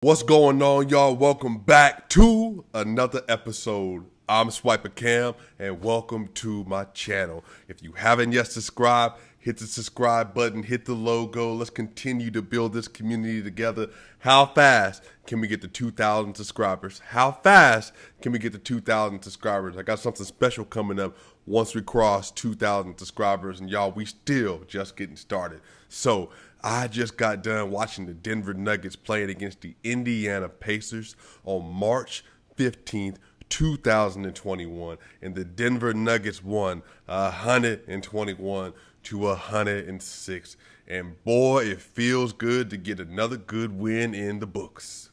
What's going on, y'all? Welcome back to another episode. I'm SwipaCam, and welcome to my channel. If you haven't yet subscribed, hit the subscribe button, hit the logo. Let's continue to build this community together. How fast can we get to 2,000 subscribers? How fast can we get to 2,000 subscribers? I got something special coming up once we cross 2,000 subscribers, and y'all, we still just getting started. So I just got done watching the Denver Nuggets playing against the Indiana Pacers on March 15th, 2021, and the Denver Nuggets won 121 to 106. And boy, it feels good to get another good win in the books.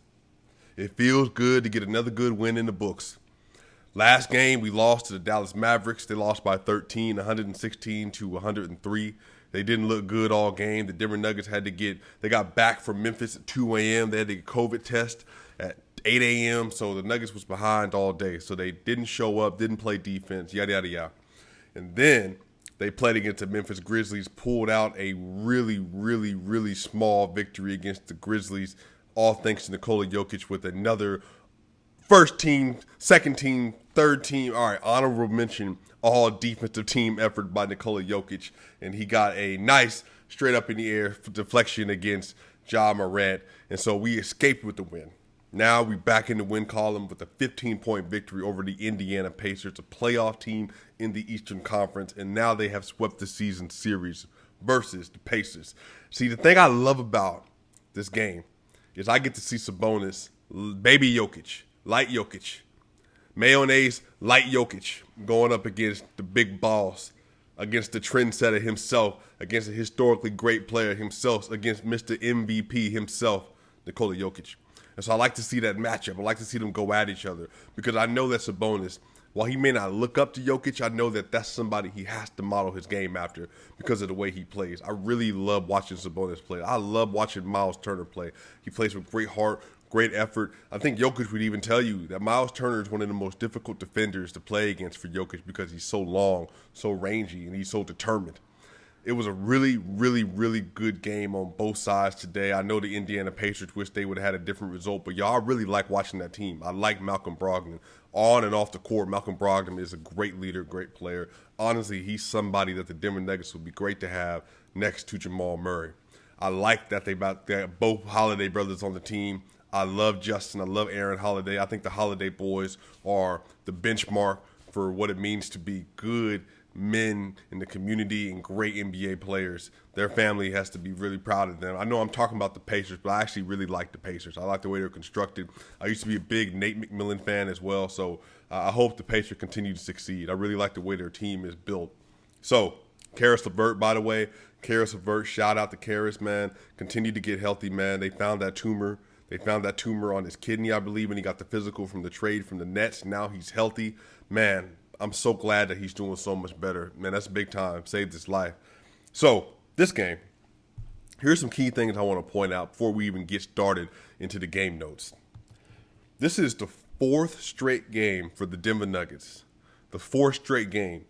It feels good to get another good win in the books. Last game, we lost to the Dallas Mavericks. They lost by 13, 116 to 103. They didn't look good all game. The Denver Nuggets they got back from Memphis at 2 a.m. They had to get a COVID test at 8 a.m. So the Nuggets was behind all day. So they didn't show up, didn't play defense, yada, yada, yada. And then they played against the Memphis Grizzlies, pulled out a really, really, really small victory against the Grizzlies, all thanks to Nikola Jokic with another first team, second team, third team. All right, honorable mention, all defensive team effort by Nikola Jokic. And he got a nice straight up in the air deflection against Jamal Murray. And so we escaped with the win. Now we back in the win column with a 15-point victory over the Indiana Pacers, a playoff team in the Eastern Conference. And now they have swept the season series versus the Pacers. See, the thing I love about this game is I get to see Sabonis, baby Jokic, light Jokic, mayonnaise, light Jokic, going up against the big boss, against the trendsetter himself, against a historically great player himself, against Mr. MVP himself, Nikola Jokic. And so I like to see that matchup. I like to see them go at each other because I know that Sabonis, while he may not look up to Jokic, I know that that's somebody he has to model his game after because of the way he plays. I really love watching Sabonis play. I love watching Miles Turner play. He plays with great heart, great effort. I think Jokic would even tell you that Miles Turner is one of the most difficult defenders to play against for Jokic because he's so long, so rangy, and he's so determined. It was a really, really, really good game on both sides today. I know the Indiana Pacers wish they would have had a different result, but y'all really like watching that team. I like Malcolm Brogdon. On and off the court, Malcolm Brogdon is a great leader, great player. Honestly, he's somebody that the Denver Nuggets would be great to have next to Jamal Murray. I like that they got both Holiday brothers on the team. I love Justin. I love Aaron Holiday. I think the Holiday boys are the benchmark for what it means to be good men in the community and great NBA players. Their family has to be really proud of them. I know I'm talking about the Pacers, but I actually really like the Pacers. I like the way they're constructed. I used to be a big Nate McMillan fan as well, so I hope the Pacers continue to succeed. I really like the way their team is built. So, Karis LeVert, by the way, Karis LeVert, shout out to Karis, man. Continue to get healthy, man. They found that tumor. They found that tumor on his kidney, I believe, and he got the physical from the trade from the Nets. Now he's healthy. Man, I'm so glad that he's doing so much better. Man, that's big time. Saved his life. So, this game, here's some key things I want to point out before we even get started into the game notes. This is the fourth straight game for the Denver Nuggets. The fourth straight game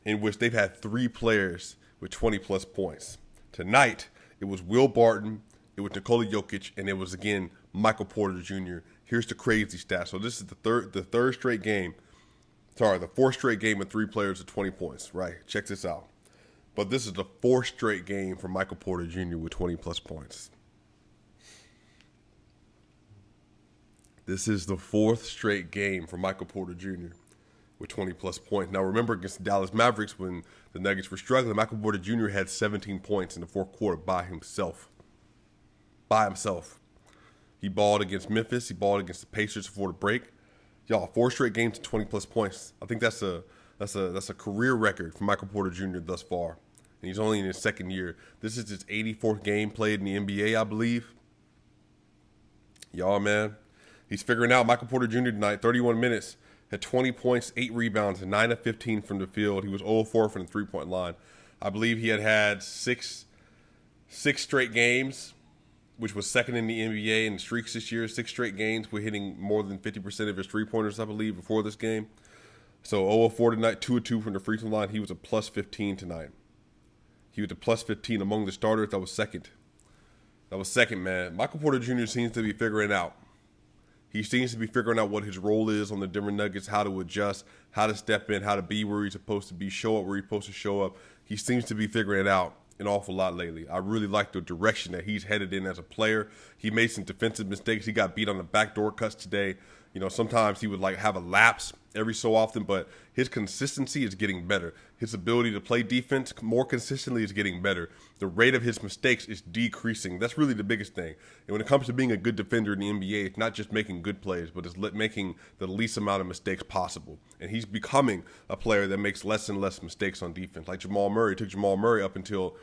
in which they've had three players with 20-plus points. Tonight, it was Will Barton, it was Nikola Jokic, and it was, again, Michael Porter Jr. Here's the crazy stat. So this is the third straight game. Sorry, the fourth straight game with three players with 20 points. Right, check this out. But this is the fourth straight game for Michael Porter Jr. with 20-plus points. This is the fourth straight game for Michael Porter Jr. with 20-plus points. Now, remember against the Dallas Mavericks when the Nuggets were struggling, Michael Porter Jr. had 17 points in the fourth quarter by himself. He balled against Memphis. He balled against the Pacers before the break. Y'all, four straight games to 20-plus points. I think that's a career record for Michael Porter Jr. thus far. And he's only in his second year. This is his 84th game played in the NBA, I believe. Y'all, man, he's figuring out. Michael Porter Jr. tonight, 31 minutes, had 20 points, 8 rebounds, and 9 of 15 from the field. He was 0-4 from the three-point line. I believe he had six straight games, which was second in the NBA in streaks this year. 6 straight games with hitting more than 50% of his three-pointers, I believe, before this game. So 0-4 tonight, 2-2 from the free throw line. He was a plus 15 tonight. He was a plus 15 among the starters. That was second. That was second, man. Michael Porter Jr. seems to be figuring out. He seems to be figuring out what his role is on the Denver Nuggets, how to adjust, how to step in, how to be where he's supposed to be, show up where he's supposed to show up. He seems to be figuring it out an awful lot lately. I really like the direction that he's headed in as a player. He made some defensive mistakes. He got beat on the backdoor cuts today. You know, sometimes he would have a lapse every so often, but his consistency is getting better. His ability to play defense more consistently is getting better. The rate of his mistakes is decreasing. That's really the biggest thing. And when it comes to being a good defender in the NBA, it's not just making good plays, but it's making the least amount of mistakes possible. And he's becoming a player that makes less and less mistakes on defense. Like Jamal Murray. It took Jamal Murray up until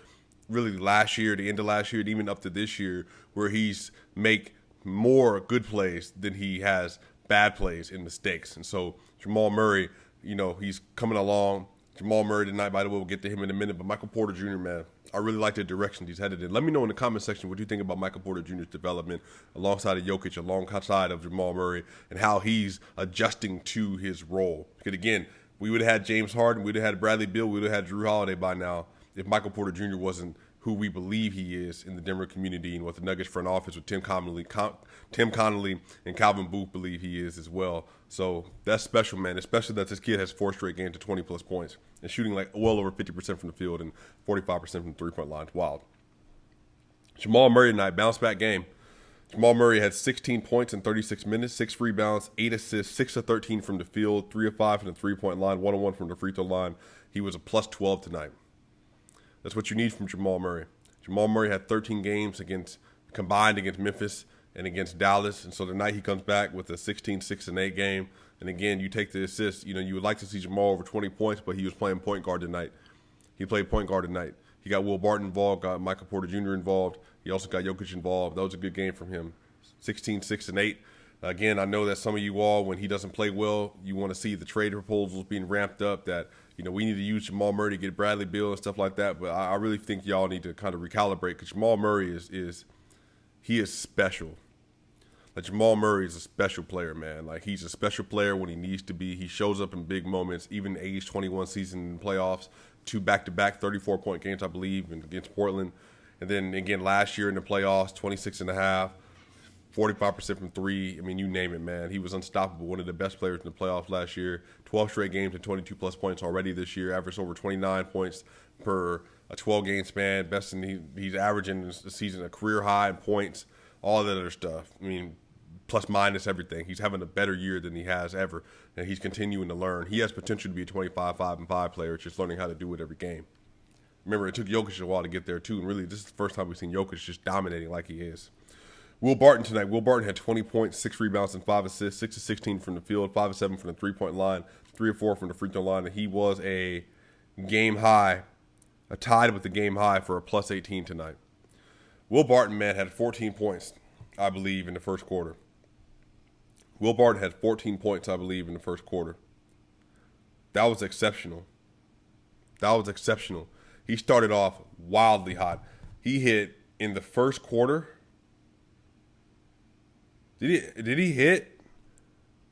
really last year, the end of last year, and even up to this year, where he's make more good plays than he has bad plays and mistakes. And so Jamal Murray, you know, he's coming along. Jamal Murray tonight, by the way, we'll get to him in a minute. But Michael Porter Jr., man, I really like the direction he's headed in. Let me know in the comment section what you think about Michael Porter Jr.'s development alongside of Jokic, alongside of Jamal Murray, and how he's adjusting to his role. Because, again, we would have had James Harden, we would have had Bradley Beal, we would have had Drew Holiday by now if Michael Porter Jr. wasn't who we believe he is in the Denver community and what the Nuggets front office with Tim Connolly and Calvin Booth believe he is as well. So that's special, man, especially that this kid has 4 straight games to 20-plus points and shooting like well over 50% from the field and 45% from the three-point line. It's wild. Jamal Murray tonight, bounce-back game. Jamal Murray had 16 points in 36 minutes, 6 rebounds, 8 assists, 6 of 13 from the field, 3 of 5 from the three-point line, 1 of 1 from the free throw line. He was a plus 12 tonight. That's what you need from Jamal Murray. Jamal Murray had 13 games combined against Memphis and against Dallas. And so tonight he comes back with a 16, 6, and 8 game. And again, you take the assist. You know, you would like to see Jamal over 20 points, but he was playing point guard tonight. He played point guard tonight. He got Will Barton involved, got Michael Porter Jr. involved. He also got Jokic involved. That was a good game from him. 16, 6, and 8. Again, I know that some of you all, when he doesn't play well, you want to see the trade proposals being ramped up that, you know, we need to use Jamal Murray to get Bradley Beal and stuff like that. But I really think y'all need to kind of recalibrate because Jamal Murray is special. Like Jamal Murray is a special player, man. Like he's a special player when he needs to be. He shows up in big moments, even age 21 season in playoffs, 2 back-to-back 34-point games, I believe, against Portland. And then again last year in the playoffs, 26.5. 45% from 3. I mean, you name it, man. He was unstoppable. One of the best players in the playoffs last year. 12 straight games and 22-plus points already this year. Averaged over 29 points per a 12-game span. Best he's averaging this season a career high in points, all that other stuff. I mean, plus minus everything. He's having a better year than he has ever, and he's continuing to learn. He has potential to be a 25-5-5 player, just learning how to do it every game. Remember, it took Jokic a while to get there, too, and really this is the first time we've seen Jokic just dominating like he is. Will Barton tonight. Will Barton had 20 points, 6 rebounds, and 5 assists, 6 of 16 from the field, 5 of 7 from the three-point line, 3 of 4 from the free throw line, and he was a game high, tied with the game high for a plus 18 tonight. Will Barton, man, had 14 points, I believe, in the first quarter. Will Barton had 14 points, I believe, in the first quarter. That was exceptional. That was exceptional. He started off wildly hot. He hit in the first quarter. Did he hit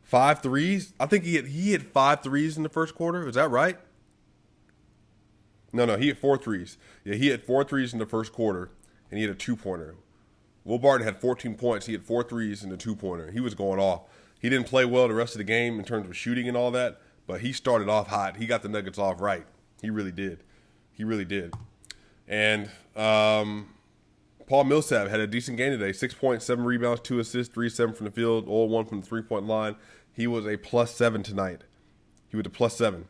5 threes? I think he hit 5 threes in the first quarter. Is that right? No, he hit 4 threes. Yeah, he hit 4 threes in the first quarter, and he hit a 2-pointer. Will Barton had 14 points. He hit 4 threes and a 2-pointer. He was going off. He didn't play well the rest of the game in terms of shooting and all that, but he started off hot. He got the Nuggets off right. He really did. He really did. And Paul Millsap had a decent game today. 6 points, 7 rebounds, 2 assists, 3 of 7 from the field, all 1 from the three-point line. He was a plus 7 tonight. He was a plus 7.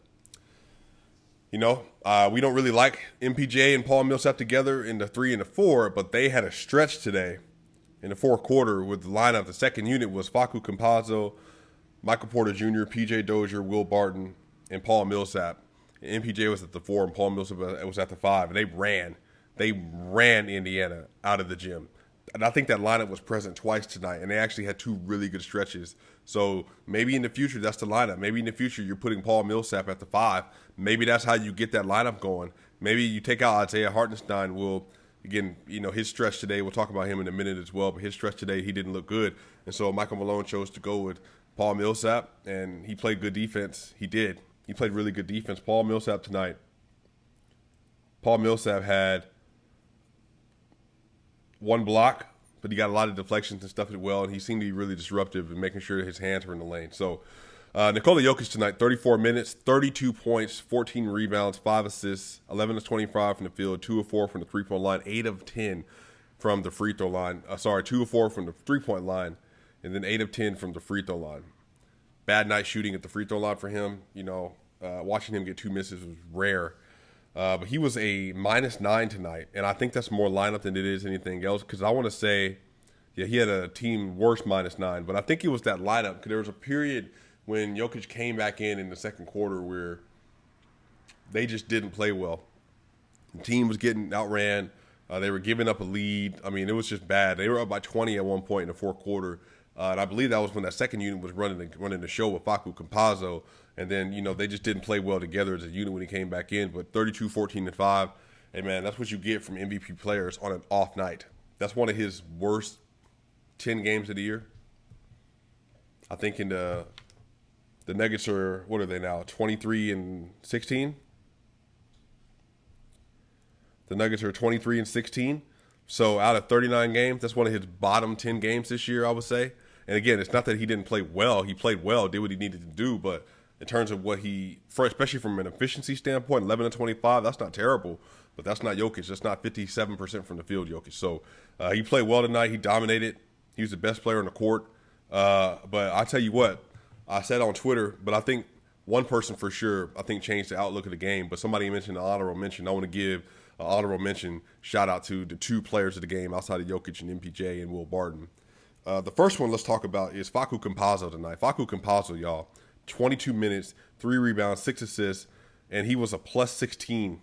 You know, we don't really like MPJ and Paul Millsap together in the 3 and the 4, but they had a stretch today in the fourth quarter with the lineup. The second unit was Facu Campazzo, Michael Porter Jr., PJ Dozier, Will Barton, and Paul Millsap. And MPJ was at the 4 and Paul Millsap was at the 5, and they ran. They ran Indiana out of the gym. And I think that lineup was present twice tonight, and they actually had 2 really good stretches. So maybe in the future, that's the lineup. Maybe in the future, you're putting Paul Millsap at the 5. Maybe that's how you get that lineup going. Maybe you take out Isaiah Hardenstein. Again, you know, his stretch today, we'll talk about him in a minute as well, but his stretch today, he didn't look good. And so Michael Malone chose to go with Paul Millsap, and he played good defense. He did. He played really good defense. Paul Millsap tonight. Paul Millsap had one block, but he got a lot of deflections and stuff as well, and he seemed to be really disruptive and making sure that his hands were in the lane. So Nikola Jokic tonight, 34 minutes, 32 points, 14 rebounds, 5 assists, 11 of 25 from the field, 2 of 4 from the three-point line, 8 of 10 from the free throw line. 2 of 4 from the three-point line, and then 8 of 10 from the free throw line. Bad night shooting at the free throw line for him. Watching him get 2 misses was rare. But he was a -9 tonight, and I think that's more lineup than it is anything else, because I want to say, he had a team worst -9, but I think it was that lineup, because there was a period when Jokic came back in the second quarter where they just didn't play well. The team was getting outran. They were giving up a lead. I mean, it was just bad. They were up by 20 at one point in the fourth quarter, and I believe that was when that second unit was running the show with Facu Campazzo. And then, they just didn't play well together as a unit when he came back in. But 32, 14, and 5, hey, man, that's what you get from MVP players on an off night. That's one of his worst 10 games of the year. I think in the Nuggets are, what are they now, 23 and 16? The Nuggets are 23 and 16. So out of 39 games, that's one of his bottom 10 games this year, I would say. And again, it's not that he didn't play well. He played well, did what he needed to do, but in terms of what especially from an efficiency standpoint, 11 to 25, that's not terrible, but that's not Jokic. That's not 57% from the field Jokic. So he played well tonight. He dominated. He was the best player on the court. But I tell you what, I said on Twitter, but I think one person for sure, changed the outlook of the game. But somebody mentioned an honorable mention. I want to give an honorable mention, shout out to the 2 players of the game outside of Jokic and MPJ and Will Barton. The first one let's talk about is Facu Campazzo tonight. Facu Campazzo, y'all. 22 minutes, 3 rebounds, 6 assists, and he was a +16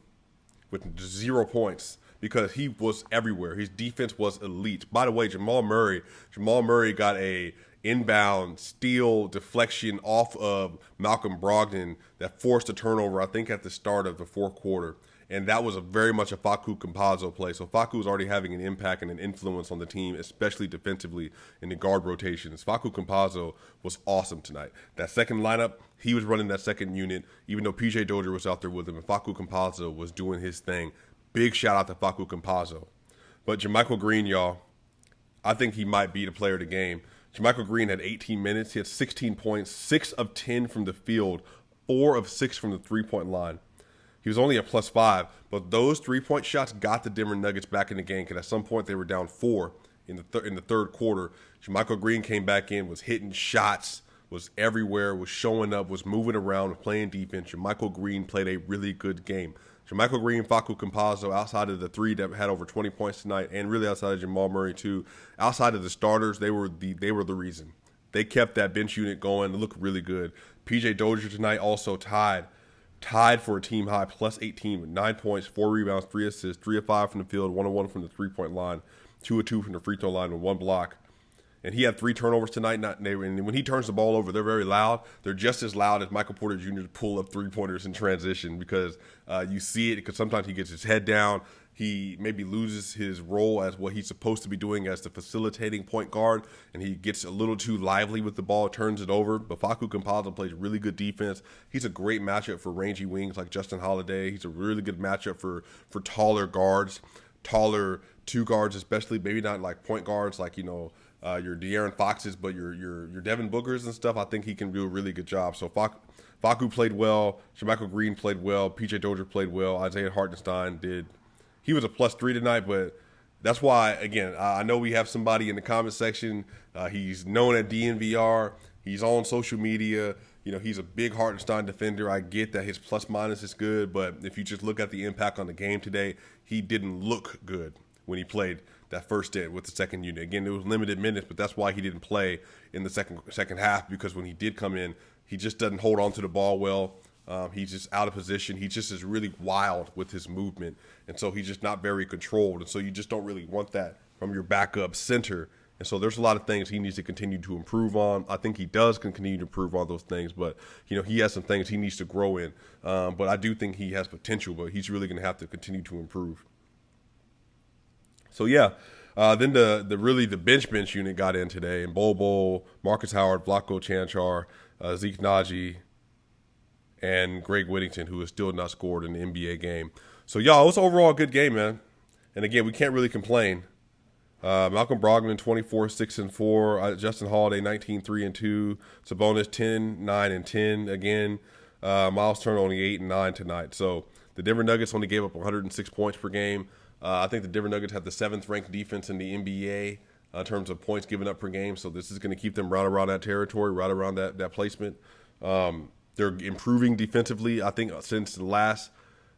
with 0 points because he was everywhere. His defense was elite. By the way, Jamal Murray got a inbound steal deflection off of Malcolm Brogdon that forced a turnover, I think, at the start of the fourth quarter. And that was very much a Facu Campazzo play. So Facu was already having an impact and an influence on the team, especially defensively in the guard rotations. Facu Campazzo was awesome tonight. That second lineup, he was running that second unit, even though PJ Dozier was out there with him, and Facu Campazzo was doing his thing. Big shout out to Facu Campazzo. But JaMychal Green, y'all, I think he might be the player of the game. JaMychal Green had 18 minutes. He had 16 points, 6 of 10 from the field, 4 of 6 from the three-point line. He was only a +5, but those 3-point shots got the Denver Nuggets back in the game because at some point they were down 4 in the third quarter. JaMychal Green came back in, was hitting shots, was everywhere, was showing up, was moving around, was playing defense. JaMychal Green played a really good game. JaMychal Green, Facu Campazzo, outside of the 3 that had over 20 points tonight, and really outside of Jamal Murray too, outside of the starters, they were the reason. They kept that bench unit going. It looked really good. PJ Dozier tonight also tied for a team high, +18 with 9 points, 4 rebounds, 3 assists, 3 of 5 from the field, 1 of 1 from the three-point line, 2 of 2 from the free throw line, and 1 block. And he had 3 turnovers tonight. And when he turns the ball over, they're very loud. They're just as loud as Michael Porter Jr.'s pull up 3-pointers in transition because you see it because sometimes he gets his head down. He maybe loses his role as what he's supposed to be doing as the facilitating point guard, and he gets a little too lively with the ball, turns it over. But Facu Campazzo plays really good defense. He's a great matchup for rangy wings like Justin Holiday. He's a really good matchup for taller guards, taller 2 guards especially, maybe not like point guards like, your De'Aaron Foxes, but your Devin Bookers and stuff. I think he can do a really good job. So Facu played well. JaMychal Green played well. PJ Dozier played well. Isaiah Hardenstein did. He was a +3 tonight, but that's why, again, I know we have somebody in the comment section. He's known at DNVR. He's on social media. He's a big Hardenstein defender. I get that his plus-minus is good, but if you just look at the impact on the game today, he didn't look good when he played that first stint with the second unit. Again, it was limited minutes, but that's why he didn't play in the second half, because when he did come in, he just doesn't hold on to the ball well. He's just out of position. He just is really wild with his movement. And so he's just not very controlled. And so you just don't really want that from your backup center. And so there's a lot of things he needs to continue to improve on. I think he does continue to improve on those things. But, he has some things he needs to grow in. But I do think he has potential, but he's really going to have to continue to improve. So, yeah. Then the bench unit got in today. And Bol, Marcus Howard, Vlatko Cancar, Zeke Naji, and Greg Whittington, who has still not scored in the NBA game. So, y'all, it was overall a good game, man. And, again, we can't really complain. Malcolm Brogdon 24, 6-4. Justin Holiday 19, 3-2. Sabonis 10, 9-10 again. Miles Turner only 8 and 9 tonight. So the Denver Nuggets only gave up 106 points per game. I think the Denver Nuggets have the 7th ranked defense in the NBA in terms of points given up per game. So this is going to keep them right around that territory, right around that placement. They're improving defensively. I think since the last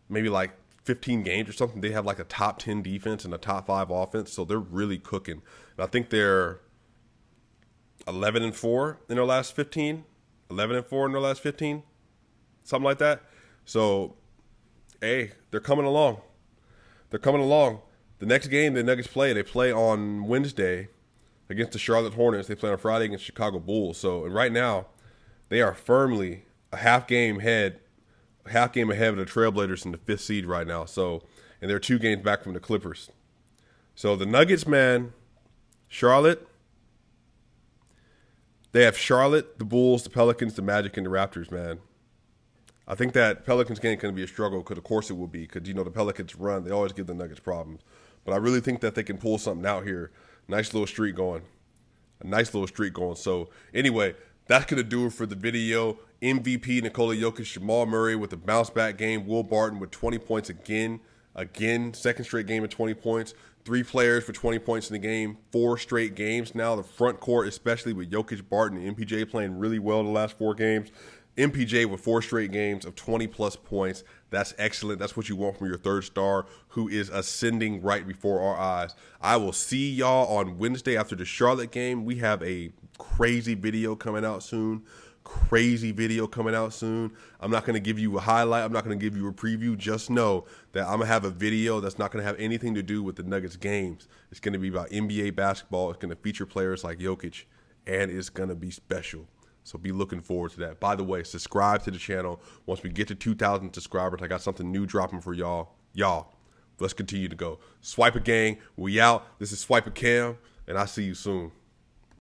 maybe like 15 games or something, they have like a top 10 defense and a top 5 offense. So they're really cooking. And I think they're 11-4 in their last 15. 11-4 in their last 15. Something like that. So, hey, they're coming along. They're coming along. The next game the Nuggets play, they play on Wednesday against the Charlotte Hornets. They play on Friday against Chicago Bulls. So, and right now, they are firmly a half game ahead of the Trailblazers in the 5th seed right now. So, and they're 2 games back from the Clippers. So the Nuggets, man, Charlotte, they have Charlotte, the Bulls, the Pelicans, the Magic, and the Raptors, man. I think that Pelicans game can be a struggle because, of course, it will be because, the Pelicans run. They always give the Nuggets problems. But I really think that they can pull something out here. Nice little streak going. So, anyway, that's going to do it for the video. MVP Nikola Jokic, Jamal Murray with a bounce-back game. Will Barton with 20 points again. Second straight game of 20 points. 3 players for 20 points in the game. 4 straight games now. The front court, especially with Jokic, Barton, and MPJ playing really well the last 4 games. MPJ with 4 straight games of 20-plus points. That's excellent. That's what you want from your third star who is ascending right before our eyes. I will see y'all on Wednesday after the Charlotte game. We have a crazy video coming out soon. I'm not going to give you a highlight. I'm not going to give you a preview. Just know that I'm going to have a video that's not going to have anything to do with the Nuggets games. It's going to be about NBA basketball. It's going to feature players like Jokic, and it's going to be special. So be looking forward to that. By the way, subscribe to the channel. Once we get to 2,000 subscribers, I got something new dropping for y'all. Let's continue to go. Swiper gang, we out. This is SwipaCam, and I'll see you soon.